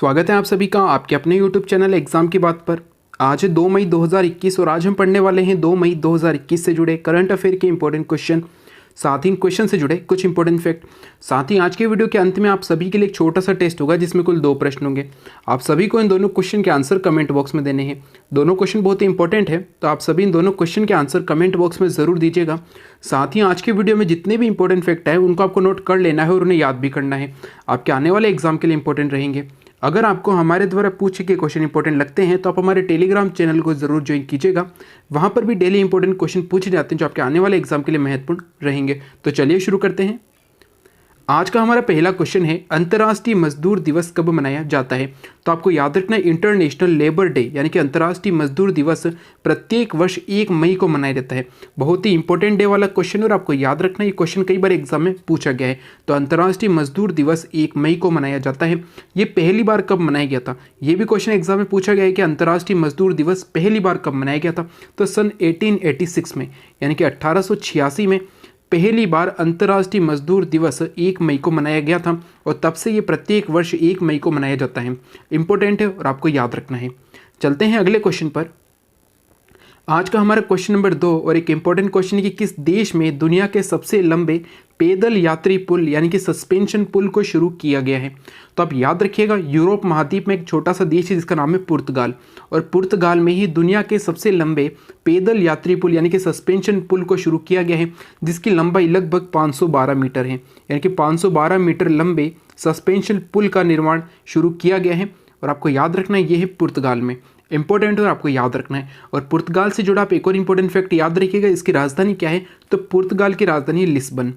स्वागत है आप सभी का आपके अपने YouTube चैनल एग्जाम की बात पर। आज है 2 मई 2021 और आज हम पढ़ने वाले हैं 2 मई 2021 से जुड़े करंट अफेयर के इंपॉर्टेंट क्वेश्चन, साथ ही इन क्वेश्चन से जुड़े कुछ इंपॉर्टेंट फैक्ट। साथ ही आज के वीडियो के अंत में आप सभी के लिए एक छोटा सा टेस्ट होगा जिसमें कुल 2 प्रश्न होंगे। आप सभी को इन दोनों क्वेश्चन के आंसर कमेंट बॉक्स में देने हैं। दोनों क्वेश्चन बहुत ही इंपॉर्टेंट है, तो आप सभी इन दोनों क्वेश्चन के आंसर कमेंट बॉक्स में ज़रूर दीजिएगा। साथ ही आज के वीडियो में जितने भी इंपॉर्टेंट फैक्ट है उनको आपको नोट कर लेना है और उन्हें याद भी करना है, आपके आने वाले एग्जाम के लिए इंपॉर्टेंट रहेंगे। अगर आपको हमारे द्वारा पूछे गए क्वेश्चन इंपॉर्टेंट लगते हैं तो आप हमारे टेलीग्राम चैनल को जरूर ज्वाइन कीजिएगा। वहां पर भी डेली इंपॉर्टेंट क्वेश्चन पूछे जाते हैं जो आपके आने वाले एग्जाम के लिए महत्वपूर्ण रहेंगे। तो चलिए शुरू करते हैं। आज का हमारा पहला क्वेश्चन है, अंतर्राष्ट्रीय मजदूर दिवस कब मनाया जाता है? तो आपको याद रखना है इंटरनेशनल लेबर डे यानी कि अंतर्राष्ट्रीय मजदूर दिवस प्रत्येक वर्ष 1 मई को मनाया जाता है। बहुत ही इंपॉर्टेंट डे वाला क्वेश्चन और आपको याद रखना है ये क्वेश्चन कई बार एग्जाम में पूछा गया है। तो अंतर्राष्ट्रीय मजदूर दिवस 1 मई को मनाया जाता है। ये पहली बार कब मनाया गया था? ये भी क्वेश्चन एग्जाम में पूछा गया है कि अंतर्राष्ट्रीय मजदूर दिवस पहली बार कब मनाया गया था? तो सन 1886 में यानी कि 1886 में पहली बार अंतर्राष्ट्रीय मजदूर दिवस 1 मई को मनाया गया था और तब से ये प्रत्येक वर्ष 1 मई को मनाया जाता है। इंपॉर्टेंट है और आपको याद रखना है। चलते हैं अगले क्वेश्चन पर। आज का हमारा क्वेश्चन नंबर 2 और एक इंपॉर्टेंट क्वेश्चन है कि किस देश में दुनिया के सबसे लंबे पैदल यात्री पुल यानी कि सस्पेंशन पुल को शुरू किया गया है? तो आप याद रखिएगा यूरोप महाद्वीप में एक छोटा सा देश है जिसका नाम है पुर्तगाल, और पुर्तगाल में ही दुनिया के सबसे लंबे पैदल यात्री पुल यानी कि सस्पेंशन पुल को शुरू किया गया है, जिसकी लंबाई लगभग 512 मीटर है। यानी कि 512 मीटर लंबे सस्पेंशन पुल का निर्माण शुरू किया गया है और आपको याद रखना है ये है पुर्तगाल में। इंपॉर्टेंट और आपको याद रखना है। और पुर्तगाल से जुड़ा आप एक और इंपॉर्टेंट फैक्ट याद रखिएगा, इसकी राजधानी क्या है? तो पुर्तगाल की राजधानी है लिस्बन।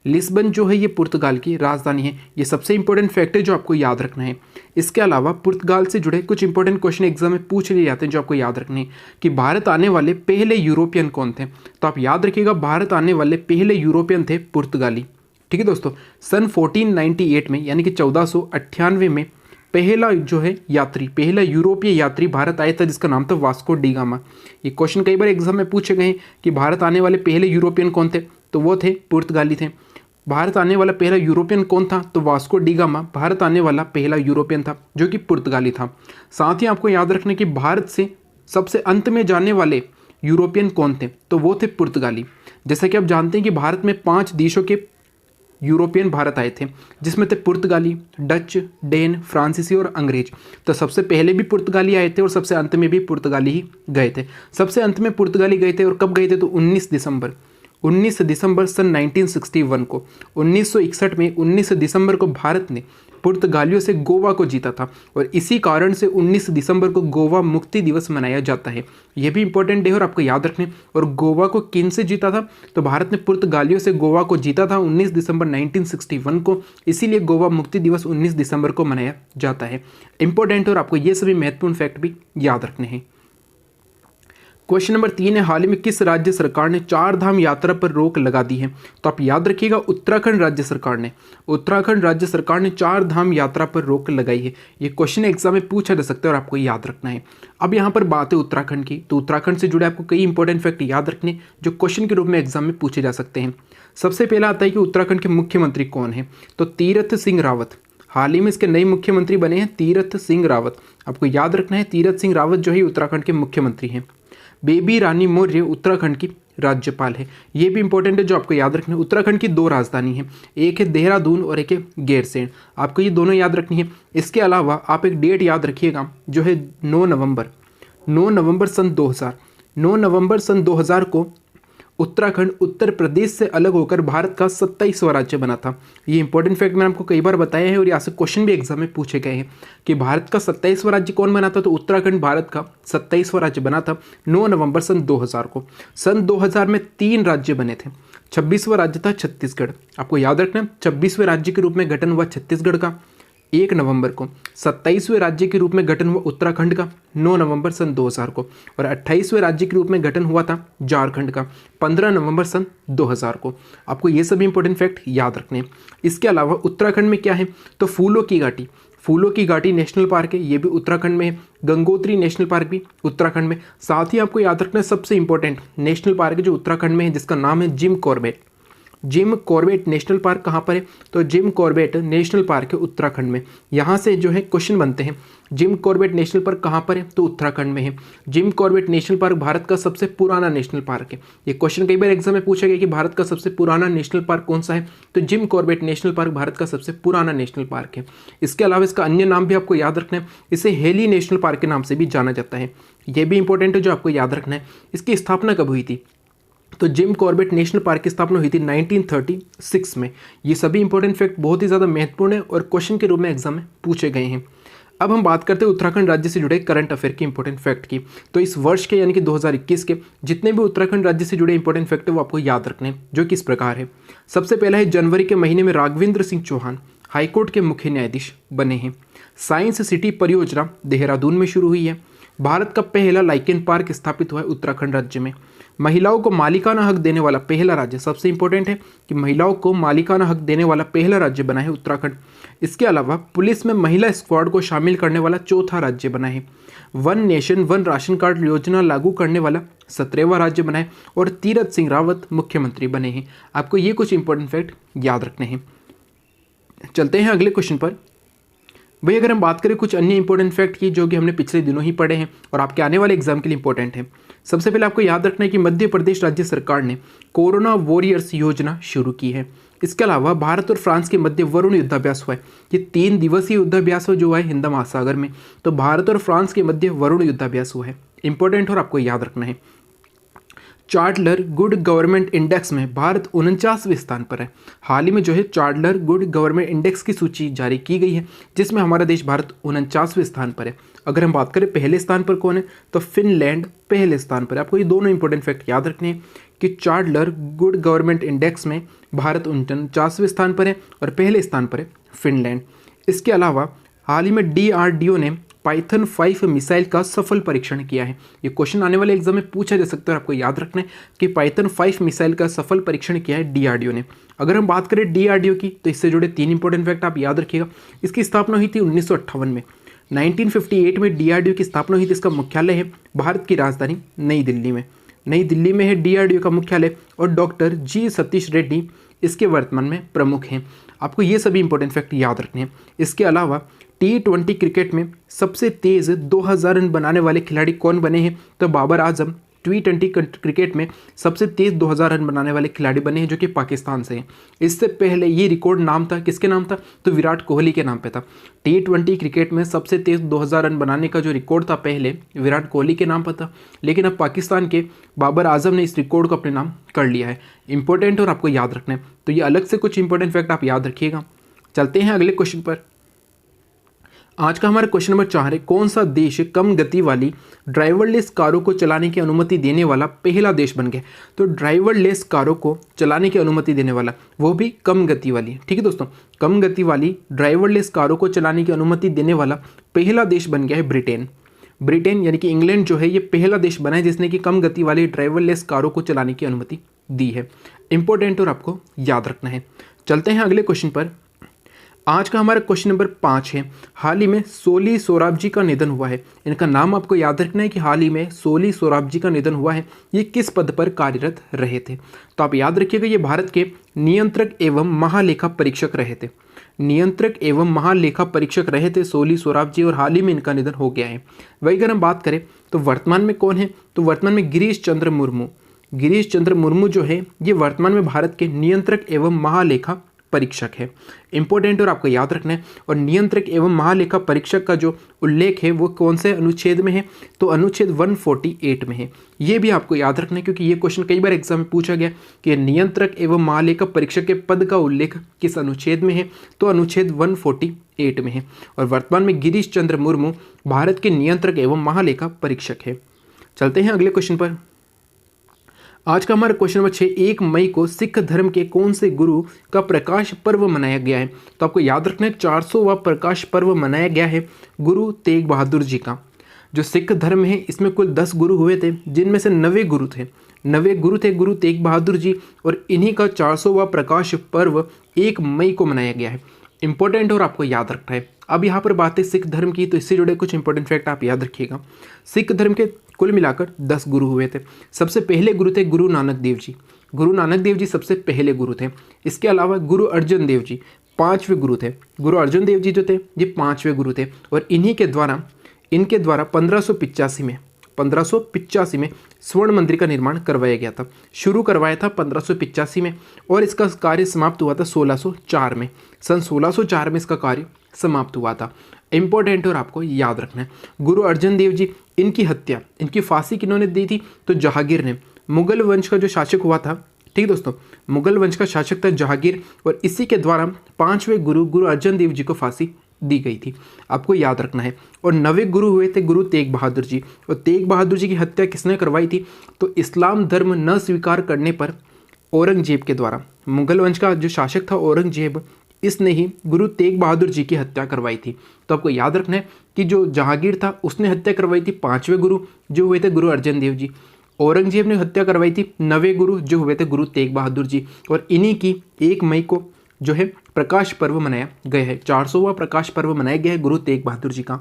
लिस्बन जो है ये पुर्तगाल की राजधानी है। ये सबसे इंपॉर्टेंट फैक्ट है जो आपको याद रखना है। इसके अलावा पुर्तगाल से जुड़े कुछ इंपॉर्टेंट क्वेश्चन एग्जाम में पूछ लिए जाते हैं जो आपको याद रखने हैं कि भारत आने वाले पहले यूरोपियन कौन थे? तो आप याद रखिएगा भारत आने वाले पहले यूरोपियन थे पुर्तगाली। ठीक है दोस्तों, सन 1498 में यानी कि 1498 में पहला जो है यात्री, पहला यूरोपीय यात्री भारत आया था जिसका नाम था वास्को डी गामा। ये क्वेश्चन कई बार एग्जाम में पूछे गए हैं कि भारत आने वाले पहले यूरोपियन कौन थे? तो वो थे पुर्तगाली थे। भारत आने वाला पहला यूरोपियन कौन था? तो वास्को डी गामा भारत आने वाला पहला यूरोपियन था जो कि पुर्तगाली था। साथ ही आपको याद रखना कि भारत से सबसे अंत में जाने वाले यूरोपियन कौन थे? तो वो थे पुर्तगाली। जैसा कि आप जानते हैं कि भारत में 5 देशों के यूरोपियन भारत आए थे जिसमें थे पुर्तगाली, डच, डेन, फ्रांसीसी और अंग्रेज। तो सबसे पहले भी पुर्तगाली आए थे और सबसे अंत में भी पुर्तगाली ही गए थे। सबसे अंत में पुर्तगाली गए थे और कब गए थे? तो 19 दिसंबर सन 1961 को, 1961 में 19 दिसंबर को भारत ने पुर्तगालियों से गोवा को जीता था और इसी कारण से 19 दिसंबर को गोवा मुक्ति दिवस मनाया जाता है। यह भी इंपॉर्टेंट डे और आपको याद रखने। और गोवा को किन से जीता था? तो भारत ने पुर्तगालियों से गोवा को जीता था 19 दिसंबर 1961 को, इसीलिए गोवा मुक्ति दिवस 19 दिसंबर को मनाया जाता है। इंपॉर्टेंट और आपको ये सभी महत्वपूर्ण फैक्ट भी याद रखने हैं। क्वेश्चन नंबर 3 है, हाल ही में किस राज्य सरकार ने 4 धाम यात्रा पर रोक लगा दी है? तो आप याद रखिएगा उत्तराखंड राज्य सरकार ने 4 धाम यात्रा पर रोक लगाई है। ये क्वेश्चन एग्जाम में पूछा जा सकता है और आपको याद रखना है। अब यहाँ पर बात है उत्तराखंड की, तो उत्तराखंड से जुड़े आपको कई इंपॉर्टेंट फैक्ट याद रखने जो क्वेश्चन के रूप में एग्जाम में पूछे जा सकते हैं। सबसे पहला आता है कि उत्तराखंड के मुख्यमंत्री कौन है? तो तीरथ सिंह रावत। हाल ही में इसके नए मुख्यमंत्री बने हैं तीरथ सिंह रावत। आपको याद रखना है तीरथ सिंह रावत जो है उत्तराखंड के मुख्यमंत्री हैं। बेबी रानी मौर्य उत्तराखंड की राज्यपाल है। ये भी इंपॉर्टेंट है जो आपको याद रखना है। उत्तराखंड की 2 राजधानी है, एक है देहरादून और एक है गैरसैंण। आपको ये दोनों याद रखनी है। इसके अलावा आप एक डेट याद रखिएगा जो है 9 नवंबर सन 2000 को उत्तराखंड उत्तर प्रदेश से अलग होकर भारत का 27वां राज्य बना था। ये इंपॉर्टेंट फैक्ट मैंने आपको कई बार बताया है और यहाँ से क्वेश्चन भी एग्जाम में पूछे गए हैं कि भारत का 27वां राज्य कौन बना था? तो उत्तराखंड भारत का 27वां राज्य बना था 9 नवंबर सन 2000 को। सन 2000 में 3 राज्य बने थे। 26वां राज्य था छत्तीसगढ़। आपको याद रखना 26वें राज्य के रूप में गठन हुआ छत्तीसगढ़ का 1 नवंबर को। 27वें राज्य के रूप में गठन हुआ उत्तराखंड का 9 नवंबर सन 2000 को। और 28वें राज्य के रूप में गठन हुआ था झारखंड का 15 नवंबर सन 2000 को। आपको ये सभी इंपॉर्टेंट फैक्ट याद रखने हैं। इसके अलावा उत्तराखंड में क्या है? तो फूलों की घाटी नेशनल पार्क है, ये भी उत्तराखंड में है। गंगोत्री नेशनल पार्क भी उत्तराखंड में। साथ ही आपको याद रखना है सबसे इंपॉर्टेंट नेशनल पार्क जो उत्तराखंड में है जिसका नाम है Jim Corbett. Jim Corbett national park कहाँ पर है? तो जिम कॉर्बेट नेशनल पार्क है उत्तराखंड में। यहाँ से जो है क्वेश्चन बनते हैं। जिम कॉर्बेट नेशनल पार्क कहाँ पर है? तो उत्तराखंड में है। Jim Corbett national park Bharat का सबसे पुराना नेशनल पार्क है। ये क्वेश्चन कई बार एग्जाम में पूछा गया कि भारत का सबसे पुराना नेशनल पार्क कौन सा है? तो Jim Corbett national park Bharat का सबसे पुराना नेशनल पार्क है। इसके अलावा इसका अन्य नाम भी आपको याद रखना है, इसे हेली नेशनल पार्क के नाम से भी जाना जाता है। यह भी इंपॉर्टेंट है जो आपको याद रखना है। इसकी स्थापना कब हुई थी? तो जिम कॉर्बेट नेशनल पार्क की स्थापना हुई थी 1936 में। ये सभी इंपॉर्टेंट फैक्ट बहुत ही ज़्यादा महत्वपूर्ण है और क्वेश्चन के रूप में एग्जाम में पूछे गए हैं। अब हम बात करते हैं उत्तराखंड राज्य से जुड़े करंट अफेयर की इंपॉर्टेंट फैक्ट की। तो इस वर्ष के यानी कि 2021 के जितने भी उत्तराखंड राज्य से जुड़े इंपॉर्टेंट फैक्ट है वो आपको याद रखने हैं, जो कि इस प्रकार है। सबसे पहला है, जनवरी के महीने में राघवेंद्र सिंह चौहान हाईकोर्ट के मुख्य न्यायाधीश बने हैं। साइंस सिटी परियोजना देहरादून में शुरू हुई है। भारत का पहला लाइकेन पार्क स्थापित हुआ है उत्तराखंड राज्य में। महिलाओं को मालिकाना हक देने वाला पहला राज्य, सबसे इंपॉर्टेंट है कि महिलाओं को मालिकाना हक देने वाला पहला राज्य बना है उत्तराखंड। इसके अलावा पुलिस में महिला स्क्वाड को शामिल करने वाला चौथा राज्य बना है। One nation one ration card योजना लागू करने वाला 17वां राज्य बना है और तीरथ सिंह रावत मुख्यमंत्री बने हैं। आपको ये कुछ इंपॉर्टेंट फैक्ट याद रखने हैं। चलते हैं अगले क्वेश्चन पर। भाई अगर हम बात करें कुछ अन्य इंपॉर्टेंट फैक्ट की जो कि हमने पिछले दिनों ही पढ़े हैं और आपके आने वाले एग्जाम के लिए इंपॉर्टेंट है। सबसे पहले आपको याद रखना है कि मध्य प्रदेश राज्य सरकार ने कोरोना वॉरियर्स योजना शुरू की है। इसके अलावा भारत और फ्रांस के मध्य वरुण युद्धाभ्यास हुआ है। ये 3 दिवसीय युद्धाभ्यास जो हुआ है हिंद महासागर में। तो भारत और फ्रांस के मध्य वरुण युद्धाभ्यास हुआ है, इंपॉर्टेंट और आपको याद रखना है। चार्टलर गुड गवर्नमेंट इंडेक्स में भारत 49वें स्थान पर है। हाल ही में जो है चार्टलर गुड गवर्नमेंट इंडेक्स की सूची जारी की गई है जिसमें हमारा देश भारत 49वें स्थान पर है। अगर हम बात करें पहले स्थान पर कौन है, तो फिनलैंड पहले स्थान पर है। आपको ये दोनों इंपॉर्टेंट फैक्ट याद रखने हैं कि चार्टलर गुड गवर्नमेंट इंडेक्स में भारत 49वें स्थान पर है और पहले स्थान पर है फिनलैंड। इसके अलावा हाल ही में DRDO ने पाइथन 5 मिसाइल का सफल परीक्षण किया है। ये क्वेश्चन आने वाले एग्जाम में पूछा जा सकता है और आपको याद रखना है कि पाइथन 5 मिसाइल का सफल परीक्षण किया है DRDO ने। अगर हम बात करें DRDO की तो इससे जुड़े 3 इंपॉर्टेंट फैक्ट आप याद रखिएगा। इसकी स्थापना हुई थी 1958 में। 1958 में DRDO की स्थापना हुई थी। इसका मुख्यालय है भारत की राजधानी नई दिल्ली में। नई दिल्ली में है DRDO का मुख्यालय और डॉक्टर G सतीश रेड्डी इसके वर्तमान में प्रमुख हैं। आपको ये सभी इंपॉर्टेंट फैक्ट याद रखने हैं। इसके अलावा T20 क्रिकेट में सबसे तेज़ 2000 रन बनाने वाले खिलाड़ी कौन बने हैं, तो बाबर आजम T20 क्रिकेट में सबसे तेज़ 2000 रन बनाने वाले खिलाड़ी बने हैं जो कि पाकिस्तान से हैं। इससे पहले ये रिकॉर्ड नाम था किसके नाम था, तो विराट कोहली के नाम पे था। T20 क्रिकेट में सबसे तेज़ 2000 रन बनाने का जो रिकॉर्ड था पहले विराट कोहली के नाम पर था, लेकिन अब पाकिस्तान के बाबर आजम ने इस रिकॉर्ड को अपने नाम कर लिया है। इंपॉर्टेंट और आपको याद रखना है, तो ये अलग से कुछ इंपॉर्टेंट फैक्ट आप याद रखिएगा। चलते हैं अगले क्वेश्चन पर। आज का हमारा क्वेश्चन नंबर 4 है, कौन सा देश कम गति वाली ड्राइवरलेस कारों को चलाने की अनुमति देने वाला पहला देश बन गया? तो ड्राइवरलेस कारों को चलाने की अनुमति देने वाला, वो भी कम गति वाली। ठीक है दोस्तों, कम गति वाली ड्राइवरलेस कारों को चलाने की अनुमति देने वाला पहला देश बन गया है ब्रिटेन। ब्रिटेन यानी कि इंग्लैंड जो है ये पहला देश बना है जिसने कि कम गति वाली ड्राइवरलेस कारों को चलाने की अनुमति दी है। इंपॉर्टेंट और आपको याद रखना है। चलते हैं अगले क्वेश्चन पर। आज का हमारा क्वेश्चन नंबर 5 है, हाल ही में सोली सोराबजी का निधन हुआ है। इनका नाम आपको याद रखना है कि हाल ही में सोली सोराबजी का निधन हुआ है। ये किस पद पर कार्यरत रहे थे, तो आप याद रखिएगा ये भारत के नियंत्रक एवं महालेखा परीक्षक रहे थे। नियंत्रक एवं महालेखा परीक्षक रहे थे सोली सोराबजी और हाल ही में इनका निधन हो गया है। वही अगर हम बात करें तो वर्तमान में कौन है, तो वर्तमान में गिरीश चंद्र मुर्मू। गिरीश चंद्र मुर्मू जो है ये वर्तमान में भारत के नियंत्रक एवं महालेखा परीक्षक है। इंपॉर्टेंट और आपको याद रखना है। और नियंत्रक एवं महालेखा परीक्षक का जो उल्लेख है वो कौन से अनुच्छेद में है, तो अनुच्छेद 148 में है। ये भी आपको याद रखना है क्योंकि ये क्वेश्चन कई बार एग्जाम में पूछा गया कि नियंत्रक एवं महालेखा परीक्षक के पद का उल्लेख किस अनुच्छेद में है, तो अनुच्छेद 148 में है। और वर्तमान में गिरीश चंद्र मुर्मू भारत के नियंत्रक एवं महालेखा परीक्षक है। चलते हैं अगले क्वेश्चन पर। आज का हमारा क्वेश्चन नंबर 6, 1 मई को सिख धर्म के कौन से गुरु का प्रकाश पर्व मनाया गया है, तो आपको याद रखना है 400वां प्रकाश पर्व मनाया गया है गुरु तेग बहादुर जी का। जो सिख धर्म है इसमें कुल 10 गुरु हुए थे जिनमें से 90 गुरु थे गुरु तेग बहादुर जी, और इन्हीं का 400वां प्रकाश पर्व 1 मई को मनाया गया है। इंपॉर्टेंट और आपको याद रखना है। अब यहाँ पर बात है सिख धर्म की, तो इससे जुड़े कुछ इंपॉर्टेंट फैक्ट आप याद रखिएगा। सिख धर्म के कुल मिलाकर 10 गुरु हुए थे। सबसे पहले गुरु थे गुरु नानक देव जी। गुरु नानक देव जी सबसे पहले गुरु थे। इसके अलावा गुरु अर्जन देव जी 5वें गुरु थे। गुरु अर्जन देव जी जो थे ये 5वें गुरु थे और इनके द्वारा 1585 में स्वर्ण मंदिर का निर्माण करवाया गया था। शुरू करवाया था 1585 में और इसका कार्य समाप्त हुआ था 1604 में। सन 1604 में इसका कार्य समाप्त हुआ था। इंपॉर्टेंट और आपको याद रखना है। गुरु अर्जन देव जी इनकी फांसी किन्होंने दी थी? तो जहांगीर ने। मुगल वंश का जो शासक हुआ था, ठीक दोस्तों, मुगल वंश का शासक था जहांगीर और इसी के द्वारा 5वें गुरु अर्जन देव जी को फांसी दी गई थी। आपको याद रखना है। और 9वें गुरु हुए थे गुरु तेग बहादुर जी। और तेग बहादुर जी की हत्या किसने करवाई थी? तो इस्लाम धर्म न स्वीकार करने पर औरंगजेब के द्वारा, मुगल वंश का जो शासक था औरंगजेब, इसने ही गुरु तेग बहादुर जी की हत्या करवाई थी। तो आपको याद रखना है कि जो जहांगीर था उसने हत्या करवाई थी 5वें गुरु जो हुए थे गुरु अर्जन देव जी। औरंगजेब ने हत्या करवाई थी 9वें गुरु जो हुए थे गुरु तेग बहादुर जी। और इन्हीं की 1 मई को जो है प्रकाश पर्व मनाया गया है। 400वां प्रकाश पर्व मनाया गया है गुरु तेग बहादुर जी का।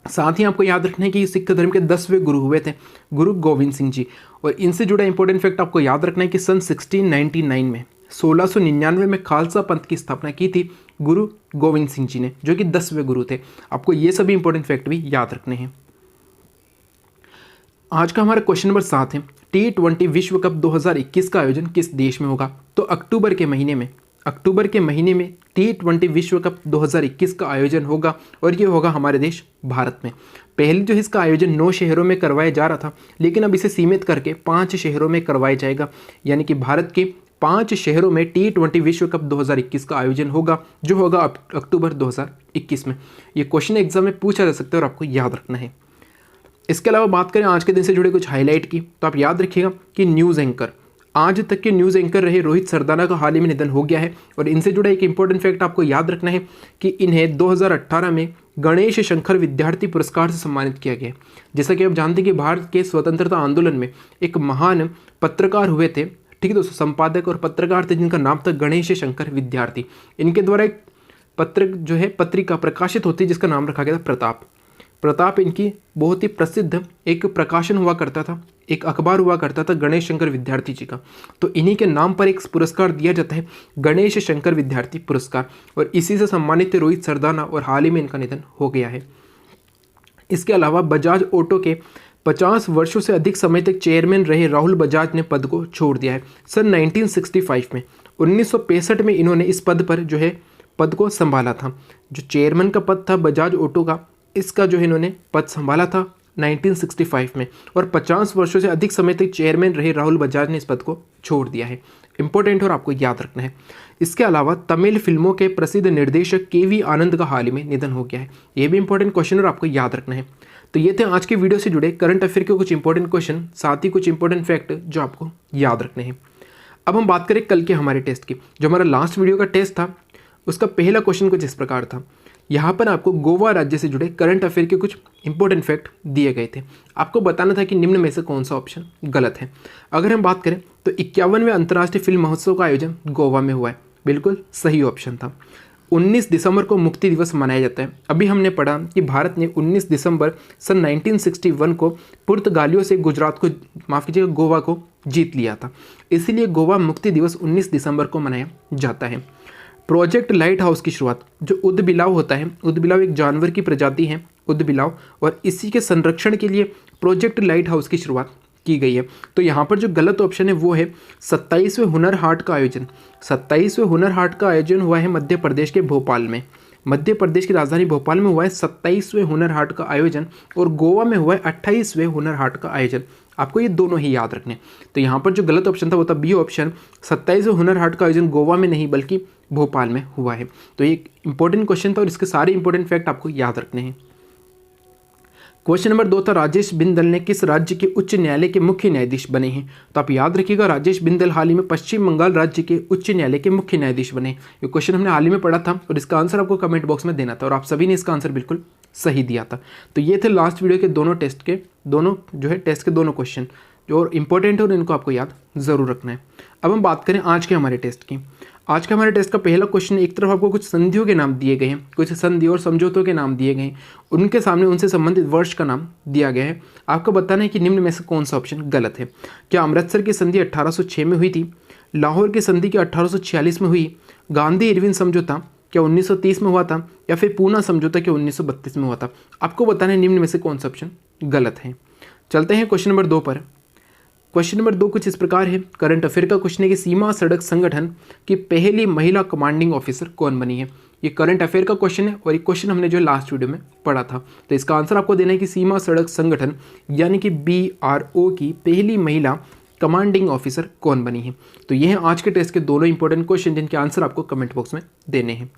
साथ ही आपको याद रखना है कि सिख धर्म के 10वें गुरु हुए थे गुरु गोविंद सिंह जी। और इनसे जुड़ा इंपॉर्टेंट फैक्ट आपको याद रखना है कि सन 1699 में 1699 में खालसा पंथ की स्थापना की थी गुरु गोविंद सिंह जी ने, जो कि 10वें गुरु थे। आपको ये सभी इंपॉर्टेंट फैक्ट भी याद रखने हैं। आज का हमारा क्वेश्चन नंबर 7 है, T20 विश्व कप 2021 का आयोजन किस देश में होगा? तो अक्टूबर के महीने में T20 विश्व कप 2021 का आयोजन होगा और ये होगा हमारे देश भारत में। पहले जो इसका आयोजन 9 शहरों में करवाया जा रहा था, लेकिन अब इसे सीमित करके 5 शहरों में करवाया जाएगा। यानी कि भारत के 5 शहरों में T20 विश्व कप 2021 का आयोजन होगा, जो होगा अक्टूबर 2021 में। ये क्वेश्चन एग्जाम में पूछा जा सकता है और आपको याद रखना है। इसके अलावा बात करें आज के दिन से जुड़े कुछ हाईलाइट की, तो आप याद रखिएगा कि न्यूज़ एंकर, आज तक के न्यूज़ एंकर रहे रोहित सरदाना का हाल ही में निधन हो गया है। और इनसे जुड़ा एक इंपॉर्टेंट फैक्ट आपको याद रखना है कि इन्हें 2018 में गणेश शंकर विद्यार्थी पुरस्कार से सम्मानित किया गया। जैसा कि आप जानते हैं कि भारत के स्वतंत्रता आंदोलन में एक महान पत्रकार हुए थे, ठीक है दोस्तों, संपादक और पत्रकार थे जिनका नाम था गणेश शंकर विद्यार्थी। इनके द्वारा एक पत्रिका प्रकाशित होती है जिसका नाम रखा गया था प्रताप इनकी बहुत ही प्रसिद्ध एक प्रकाशन हुआ करता था, एक अखबार हुआ करता था गणेश शंकर विद्यार्थी जी का। तो इन्हीं के नाम पर एक पुरस्कार दिया जाता है गणेश शंकर विद्यार्थी पुरस्कार, और इसी से सम्मानित थे रोहित सरदाना और हाल ही में इनका निधन हो गया है। इसके अलावा बजाज ऑटो के 50 वर्षों से अधिक समय तक चेयरमैन रहे राहुल बजाज ने पद को छोड़ दिया है। सन 1965 में 1965 में इन्होंने इस पद को संभाला था। जो चेयरमैन का पद था बजाज ऑटो का, इसका इन्होंने पद संभाला था 1965 में, और 50 वर्षों से अधिक समय तक चेयरमैन रहे राहुल बजाज ने इस पद को छोड़ दिया है। इंपॉर्टेंट और आपको याद रखना है। इसके अलावा तमिल फिल्मों के प्रसिद्ध निर्देशक KV आनंद का हाल ही में निधन हो गया है। ये भी इंपॉर्टेंट क्वेश्चन और आपको याद रखना है। तो ये थे आज के वीडियो से जुड़े करंट अफेयर के कुछ इंपॉर्टेंट क्वेश्चन, साथ ही कुछ इंपॉर्टेंट फैक्ट जो आपको याद रखने हैं। अब हम बात करें कल के हमारे टेस्ट की। जो हमारा लास्ट वीडियो का टेस्ट था उसका पहला क्वेश्चन कुछ इस प्रकार था। यहाँ पर आपको गोवा राज्य से जुड़े करंट अफेयर के कुछ इंपॉर्टेंट फैक्ट दिए गए थे। आपको बताना था कि निम्न में से कौन सा ऑप्शन गलत है। अगर हम बात करें तो 51वें अंतर्राष्ट्रीय फिल्म महोत्सव का आयोजन गोवा में हुआ है, बिल्कुल सही ऑप्शन था। 19 दिसंबर को मुक्ति दिवस मनाया जाता है। अभी हमने पढ़ा कि भारत ने 19 दिसंबर सन 1961 को पुर्तगालियों से गोवा को जीत लिया था, इसीलिए गोवा मुक्ति दिवस 19 दिसंबर को मनाया जाता है। प्रोजेक्ट लाइट हाउस की शुरुआत, जो ऊदबिलाव होता है, ऊदबिलाव एक जानवर की प्रजाति है ऊदबिलाव, और इसी के संरक्षण के लिए प्रोजेक्ट लाइट हाउस की शुरुआत की गई है। तो यहाँ पर जो गलत ऑप्शन है वो है 27वें हुनर हाट का आयोजन। 27वें हुनर हाट का आयोजन हुआ है मध्य प्रदेश के भोपाल में। मध्य प्रदेश की राजधानी भोपाल में हुआ है 27वें हुनर हाट का आयोजन, और गोवा में हुआ है 28वें हुनर हाट का आयोजन। आपको ये दोनों ही याद रखने। तो यहाँ पर जो गलत ऑप्शन था वो था बी ऑप्शन, 27वें हुनर हाट का आयोजन गोवा में नहीं बल्कि भोपाल में हुआ है। तो ये इंपॉर्टेंट क्वेश्चन था और इसके सारे इंपॉर्टेंट फैक्ट आपको याद रखने हैं। क्वेश्चन नंबर 2 था राजेश बिंदल ने किस राज्य के उच्च न्यायालय के मुख्य न्यायाधीश बने हैं? तो आप याद रखिएगा राजेश बिंदल हाल ही में पश्चिम बंगाल राज्य के उच्च न्यायालय के मुख्य न्यायाधीश बने। ये क्वेश्चन हमने हाल ही में पढ़ा था और इसका आंसर आपको कमेंट बॉक्स में देना था, और आप सभी ने इसका आंसर बिल्कुल सही दिया था। तो ये थे लास्ट वीडियो के दोनों टेस्ट के दोनों क्वेश्चन जो इंपॉर्टेंट है और इनको आपको याद ज़रूर रखना है। अब हम बात करें आज के हमारे टेस्ट की। आज का हमारे टेस्ट का पहला क्वेश्चन, एक तरफ आपको कुछ संधियों के नाम दिए गए हैं, कुछ संधि और समझौतों के नाम दिए गए हैं, उनके सामने उनसे संबंधित वर्ष का नाम दिया गया है। आपको बताना है कि निम्न में से कौन सा ऑप्शन गलत है। क्या अमृतसर की संधि 1806 में हुई थी, लाहौर की संधि क्या 1846 में हुई, गांधी इरविन समझौता क्या 1930 में हुआ था, या फिर पूना समझौता क्या 1932 में हुआ था। आपको बताना है निम्न में से कौन सा ऑप्शन गलत है। चलते हैं क्वेश्चन नंबर 2 पर। क्वेश्चन नंबर 2 कुछ इस प्रकार है, करंट अफेयर का क्वेश्चन है कि सीमा सड़क संगठन की पहली महिला कमांडिंग ऑफिसर कौन बनी है। ये करंट अफेयर का क्वेश्चन है और ये क्वेश्चन हमने जो लास्ट वीडियो में पढ़ा था। तो इसका आंसर आपको देना है कि सीमा सड़क संगठन यानी कि BRO की पहली महिला कमांडिंग ऑफिसर कौन बनी है। तो ये हैं आज के टेस्ट के दोनों इंपॉर्टेंट क्वेश्चन जिनके आंसर आपको कमेंट बॉक्स में देने हैं।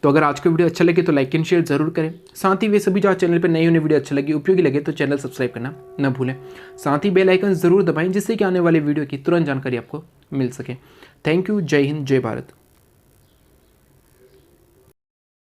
तो अगर आज का वीडियो अच्छा लगे तो लाइक एंड शेयर जरूर करें। साथ ही वे सभी जो चैनल पर नए होने वीडियो अच्छा लगे, उपयोगी लगे तो चैनल सब्सक्राइब करना न भूलें। साथ ही बेल आइकन जरूर दबाएं जिससे कि आने वाले वीडियो की तुरंत जानकारी आपको मिल सके। Thank you. जय हिंद, जय भारत।